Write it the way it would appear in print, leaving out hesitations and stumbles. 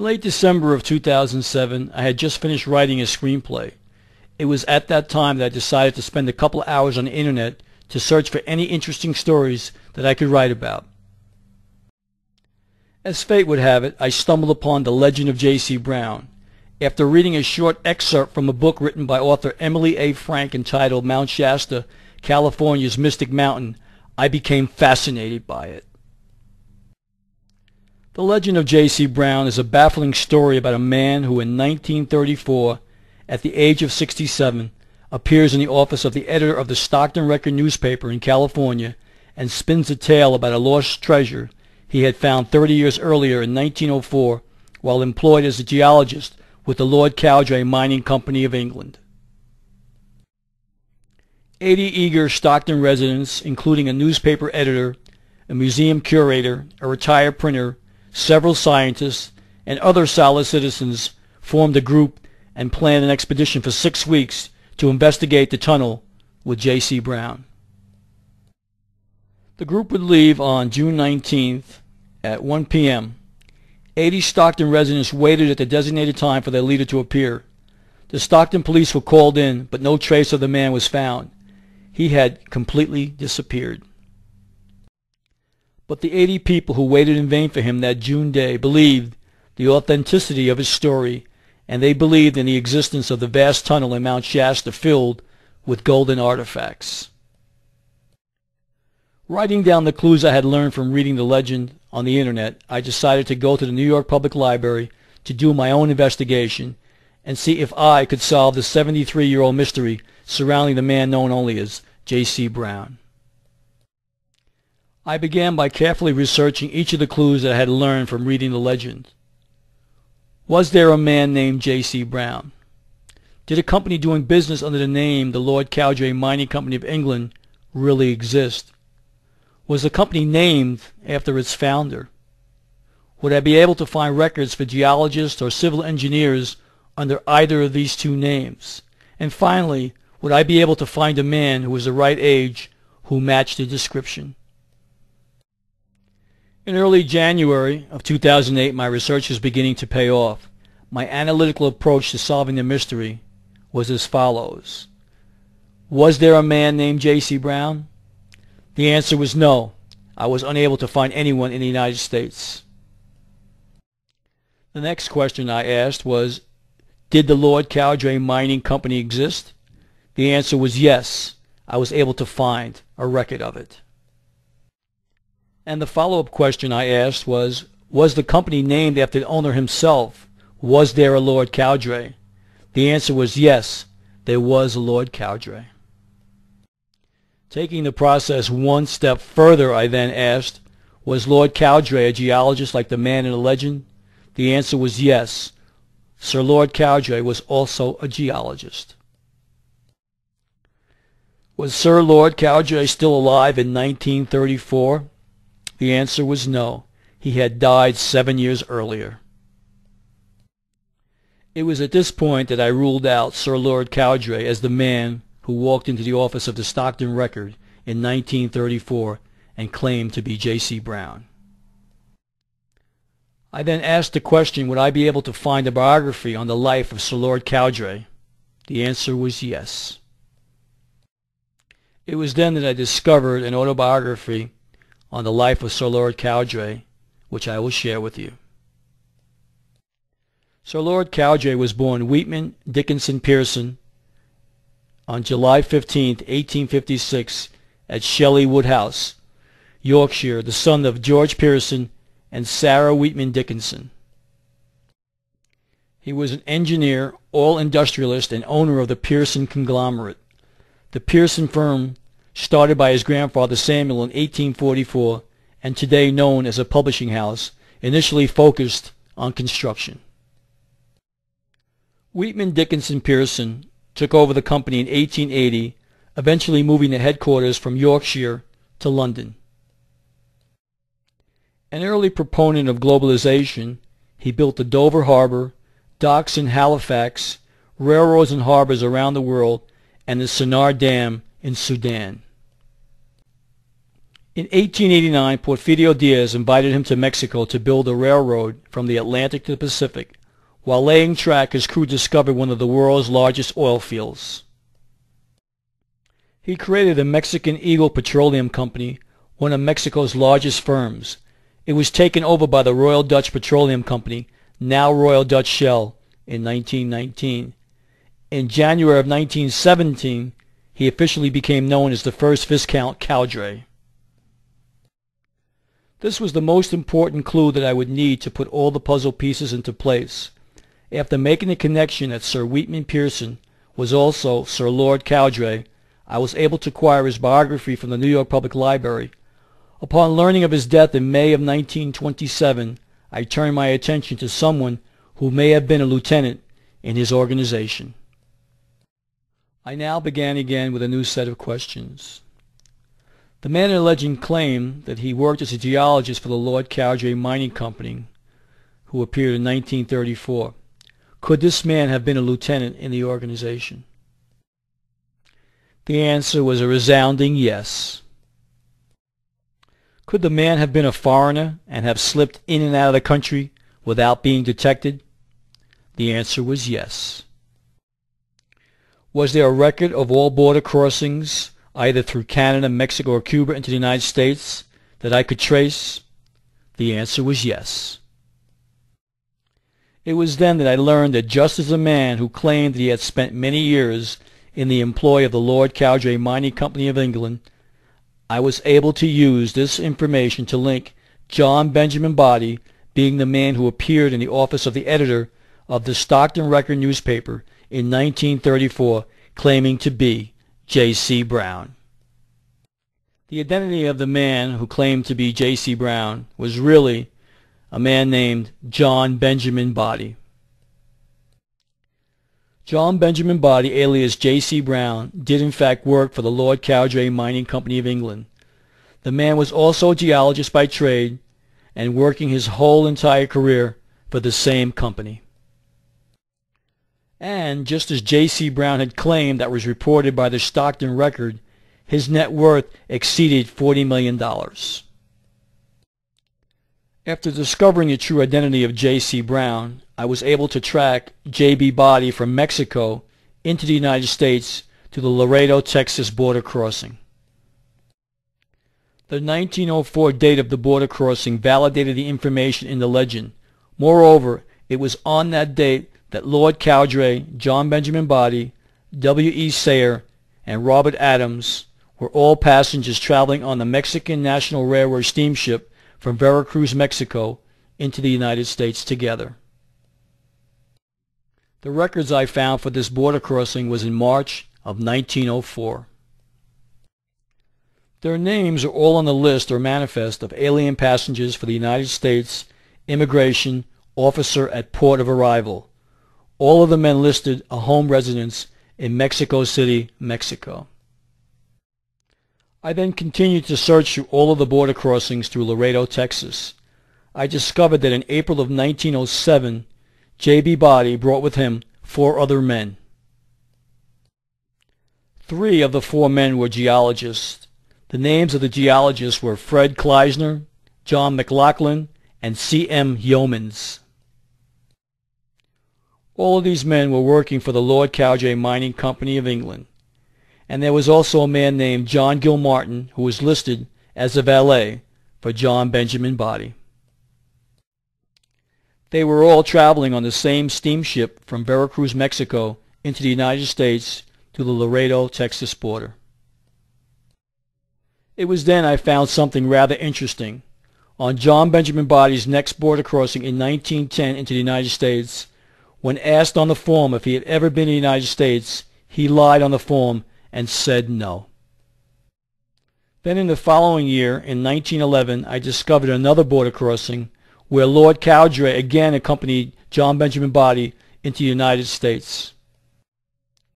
late December of 2007, I had just finished writing a screenplay. It was at that time that I decided to spend a couple of hours on the internet to search for any interesting stories that I could write about. As fate would have it, I stumbled upon The Legend of J.C. Brown. After reading a short excerpt from a book written by author Emily A. Frank entitled Mount Shasta, California's Mystic Mountain, I became fascinated by it. The Legend of J.C. Brown is a baffling story about a man who in 1934, at the age of 67, appears in the office of the editor of the Stockton Record newspaper in California and spins a tale about a lost treasure he had found 30 years earlier in 1904 while employed as a geologist with the Lord Cowdray Mining Company of England. 80 eager Stockton residents, including a newspaper editor, a museum curator, a retired printer, several scientists, and other solid citizens, formed a group and planned an expedition for 6 weeks to investigate the tunnel with J.C. Brown. The group would leave on June 19th at 1 p.m. 80 Stockton residents waited at the designated time for their leader to appear. The Stockton police were called in, but no trace of the man was found. He had completely disappeared. But the 80 people who waited in vain for him that June day believed the authenticity of his story, and they believed in the existence of the vast tunnel in Mount Shasta filled with golden artifacts. Writing down the clues I had learned from reading the legend on the internet, I decided to go to the New York Public Library to do my own investigation and see if I could solve the 73-year-old mystery surrounding the man known only as J.C. Brown. I began by carefully researching each of the clues that I had learned from reading the legend. Was there a man named J.C. Brown? Did a company doing business under the name the Lord Cowdray Mining Company of England really exist? Was the company named after its founder? Would I be able to find records for geologists or civil engineers under either of these two names? And finally, would I be able to find a man who was the right age who matched the description? In early January of 2008, my research was beginning to pay off. My analytical approach to solving the mystery was as follows. Was there a man named J.C. Brown? The answer was no. I was unable to find anyone in the United States. The next question I asked was, did the Lord Cowdray Mining Company exist? The answer was yes. I was able to find a record of it. And the follow-up question I asked was the company named after the owner himself? Was there a Lord Cowdray? The answer was yes, there was a Lord Cowdray. Taking the process one step further, I then asked, was Lord Cowdray a geologist like the man in the legend? The answer was yes. Sir Lord Cowdray was also a geologist. Was Sir Lord Cowdray still alive in 1934? The answer was no. He had died 7 years earlier. It was at this point that I ruled out Sir Lord Cowdray as the man who walked into the office of the Stockton Record in 1934 and claimed to be J.C. Brown. I then asked the question, would I be able to find a biography on the life of Sir Lord Cowdray? The answer was yes. It was then that I discovered an autobiography on the life of Sir Lord Cowdray, which I will share with you. Sir Lord Cowdray was born Wheatman Dickinson Pearson on July 15, 1856, at Shelley Wood House, Yorkshire, the son of George Pearson and Sarah Wheatman Dickinson. He was an engineer, oil industrialist, and owner of the Pearson conglomerate. The Pearson firm, started by his grandfather Samuel in 1844 and today known as a publishing house, initially focused on construction. Wheatman Dickinson Pearson took over the company in 1880, eventually moving the headquarters from Yorkshire to London. An early proponent of globalization, he built the Dover Harbor, docks in Halifax, railroads and harbors around the world, and the Sennar Dam in Sudan. In 1889, Porfirio Diaz invited him to Mexico to build a railroad from the Atlantic to the Pacific. While laying track, his crew discovered one of the world's largest oil fields. He created the Mexican Eagle Petroleum Company, one of Mexico's largest firms. It was taken over by the Royal Dutch Petroleum Company, now Royal Dutch Shell, in 1919. In January of 1917, he officially became known as the first Viscount Cowdray. This was the most important clue that I would need to put all the puzzle pieces into place. After making the connection that Sir Weetman Pearson was also Sir Lord Cowdray, I was able to acquire his biography from the New York Public Library. Upon learning of his death in May of 1927, I turned my attention to someone who may have been a lieutenant in his organization. I now began again with a new set of questions. The man in the legend claimed that he worked as a geologist for the Lord Cowdray Mining Company, who appeared in 1934. Could this man have been a lieutenant in the organization? The answer was a resounding yes. Could the man have been a foreigner and have slipped in and out of the country without being detected? The answer was yes. Was there a record of all border crossings, either through Canada, Mexico, or Cuba into the United States, that I could trace? The answer was yes. It was then that I learned that just as a man who claimed that he had spent many years in the employ of the Lord Cowdray Mining Company of England, I was able to use this information to link John Benjamin Body, being the man who appeared in the office of the editor of the Stockton Record newspaper in 1934, claiming to be J.C. Brown. The identity of the man who claimed to be J.C. Brown was really a man named John Benjamin Body. John Benjamin Body, alias J.C. Brown, did in fact work for the Lord Cowdray Mining Company of England. The man was also a geologist by trade and working his whole entire career for the same company. And just as J.C. Brown had claimed, that was reported by the Stockton Record, his net worth exceeded $40 million. After discovering the true identity of J.C. Brown, I was able to track J.B. Body from Mexico into the United States to the Laredo, Texas border crossing. The 1904 date of the border crossing validated the information in the legend. Moreover, it was on that date that Lord Cowdray, John Benjamin Body, W.E. Sayer, and Robert Adams were all passengers traveling on the Mexican National Railroad steamship from Veracruz, Mexico, into the United States together. The records I found for this border crossing was in March of 1904. Their names are all on the list or manifest of alien passengers for the United States Immigration Officer at Port of Arrival. All of the men listed a home residence in Mexico City, Mexico. I then continued to search through all of the border crossings through Laredo, Texas. I discovered that in April of 1907, J.B. Body brought with him 4 other men. 3 of the 4 men were geologists. The names of the geologists were Fred Kleisner, John McLaughlin, and C.M. Yeomans. All of these men were working for the Lord Cowdray Mining Company of England. And there was also a man named John Gilmartin who was listed as a valet for John Benjamin Body. They were all traveling on the same steamship from Veracruz, Mexico into the United States to the Laredo, Texas border. It was then I found something rather interesting. On John Benjamin Body's next border crossing in 1910 into the United States, when asked on the form if he had ever been in the United States, he lied on the form and said no. Then in the following year, in 1911, I discovered another border crossing where Lord Cowdray again accompanied John Benjamin Body into the United States.